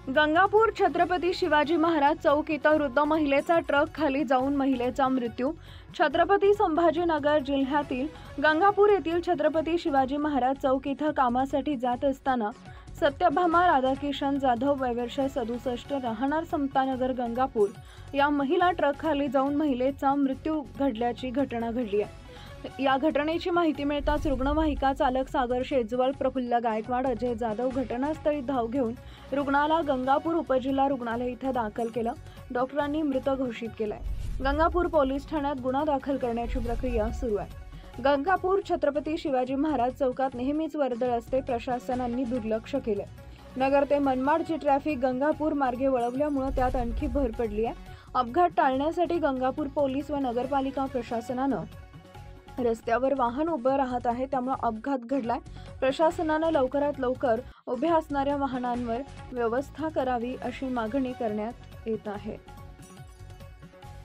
गंगापूर छत्रपती शिवाजी महाराज चौक इथं वृद्ध महिलेचा ट्रक खाली जाऊन महिलेचा मृत्यू। छत्रपती संभाजीनगर जिल्ह्यातील गंगापूर येथील छत्रपती शिवाजी महाराज चौक इथं कामासाठी जात असताना सत्यभामा राधाकिशन जाधव वय वर्ष 67 राहणार समतानगर गंगापूर या महिला ट्रक खाली जाऊन महिलेचा मृत्यू घडल्याची घटना घडली आहे। या घटनेची माहिती मिळताच रुग्णवाहिका चालक सागर शेजवळ, प्रफुल्ल गायकवाड, अजय जाधव घटनास्थळी धाव घेऊन रुग्णाला गंगापूर उपजिल्हा रुग्णालय इथं दाखल केलं। डॉक्टरांनी मृत घोषित केलाय। गंगापूर पोलीस ठाण्यात गुन्हा दाखल करण्याची प्रक्रिया सुरू आहे। गंगापूर छत्रपती शिवाजी महाराज चौकात नेहमीच वर्दळ असते, प्रशासनाने दुर्लक्ष केले। नगर ते मनमाडची ट्रॅफिक गंगापूर मार्गे वळवल्यामुळे त्यात आणखी भर पडली आहे। अपघात टाळण्यासाठी गंगापूर पोलीस व नगरपालिका प्रशासनानं रस्त्यावर वाहन उभं राहत आहे, त्यामुळे अपघात घडलाय। प्रशासनानं लवकरात लवकर उभ्या असणाऱ्या वाहनांवर व्यवस्था करावी अशी मागणी करण्यात येत आहे।